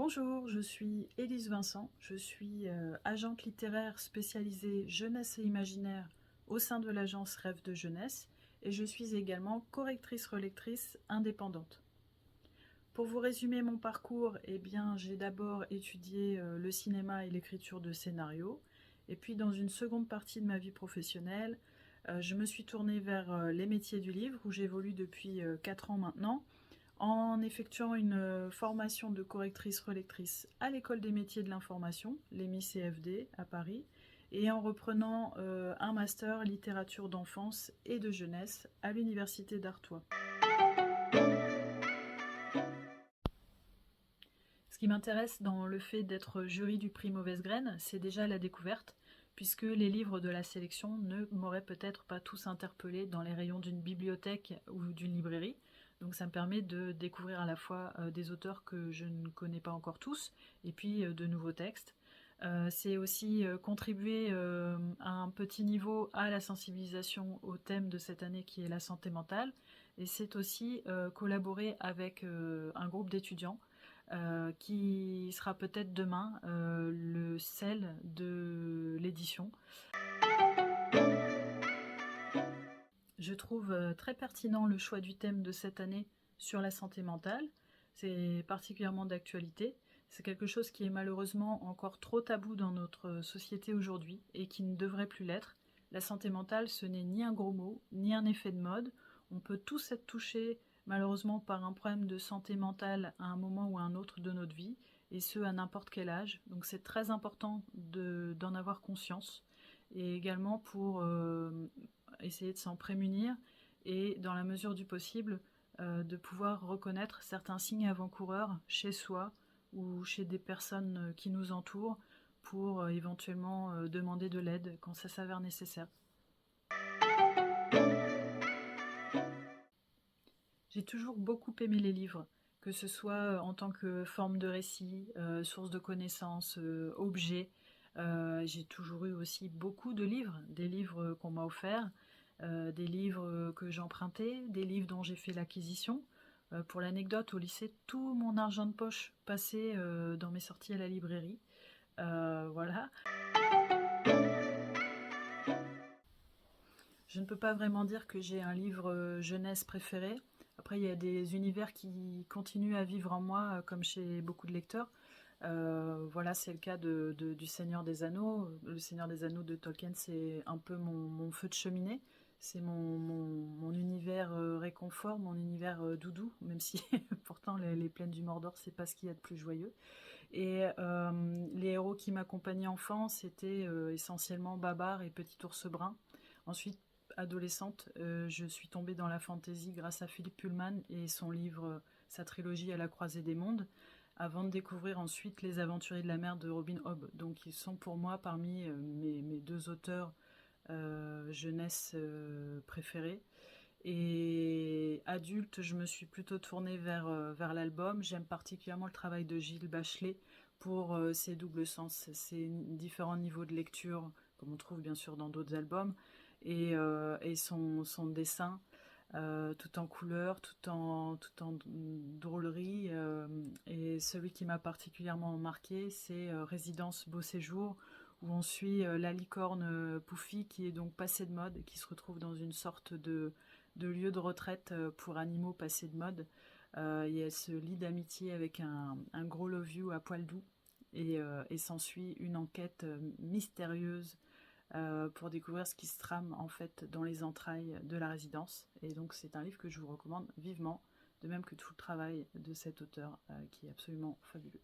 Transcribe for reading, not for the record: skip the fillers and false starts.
Bonjour, je suis Élise Vincent, je suis agente littéraire spécialisée jeunesse et imaginaire au sein de l'agence Rêve de Jeunesse et je suis également correctrice-relectrice indépendante. Pour vous résumer mon parcours, j'ai d'abord étudié le cinéma et l'écriture de scénarios et puis dans une seconde partie de ma vie professionnelle, je me suis tournée vers les métiers du livre où j'évolue depuis 4 ans maintenant en effectuant une formation de correctrice-relectrice à l'École des métiers de l'information, l'EMI CFD à Paris, et en reprenant un master littérature d'enfance et de jeunesse à l'Université d'Artois. Ce qui m'intéresse dans le fait d'être jury du prix Mauvaise Graine, c'est déjà la découverte, puisque les livres de la sélection ne m'auraient peut-être pas tous interpellé dans les rayons d'une bibliothèque ou d'une librairie. Donc ça me permet de découvrir à la fois des auteurs que je ne connais pas encore tous, et puis de nouveaux textes. C'est aussi contribuer à un petit niveau à la sensibilisation au thème de cette année qui est la santé mentale. Et c'est aussi collaborer avec un groupe d'étudiants qui sera peut-être demain le sel de l'édition. Je trouve très pertinent le choix du thème de cette année sur la santé mentale. C'est particulièrement d'actualité. C'est quelque chose qui est malheureusement encore trop tabou dans notre société aujourd'hui et qui ne devrait plus l'être. La santé mentale, ce n'est ni un gros mot, ni un effet de mode. On peut tous être touchés malheureusement par un problème de santé mentale à un moment ou à un autre de notre vie, et ce à n'importe quel âge. Donc c'est très important d'en avoir conscience, et également pour essayer de s'en prémunir et dans la mesure du possible de pouvoir reconnaître certains signes avant-coureurs chez soi ou chez des personnes qui nous entourent pour éventuellement demander de l'aide quand ça s'avère nécessaire. J'ai toujours beaucoup aimé les livres, que ce soit en tant que forme de récit, source de connaissances, objet. J'ai toujours eu aussi beaucoup de livres, des livres qu'on m'a offerts, des livres que j'empruntais, des livres dont j'ai fait l'acquisition. Pour l'anecdote, au lycée, tout mon argent de poche passait dans mes sorties à la librairie. Voilà. Je ne peux pas vraiment dire que j'ai un livre jeunesse préféré. Après, il y a des univers qui continuent à vivre en moi, comme chez beaucoup de lecteurs. Voilà, c'est le cas du Seigneur des Anneaux. Le Seigneur des Anneaux de Tolkien, c'est un peu mon feu de cheminée. C'est mon univers réconfort, mon univers doudou, même si pourtant les plaines du Mordor, c'est pas ce qu'il y a de plus joyeux. Et les héros qui m'accompagnaient enfant, c'était essentiellement Babar et Petit Ours Brun. Ensuite, adolescente, je suis tombée dans la fantasy grâce à Philippe Pullman et son livre, sa trilogie À la croisée des mondes, avant de découvrir ensuite Les Aventuriers de la mer de Robin Hobb. Donc ils sont pour moi parmi mes deux auteurs jeunesse préférés. Et adulte, je me suis plutôt tournée vers l'album. J'aime particulièrement le travail de Gilles Bachelet pour ses doubles sens, ses différents niveaux de lecture, comme on trouve bien sûr dans d'autres albums, et son dessin, tout en couleur, tout en drôlerie. Et celui qui m'a particulièrement marqué, c'est Résidence Beau Séjour, où on suit la licorne Poufy, qui est donc passée de mode, qui se retrouve dans une sorte de lieu de retraite pour animaux passés de mode. Et elle se lie d'amitié avec un gros love you à poil doux. Et s'ensuit une enquête mystérieuse pour découvrir ce qui se trame en fait dans les entrailles de la résidence. Et donc c'est un livre que je vous recommande vivement, de même que tout le travail de cet auteur qui est absolument fabuleux.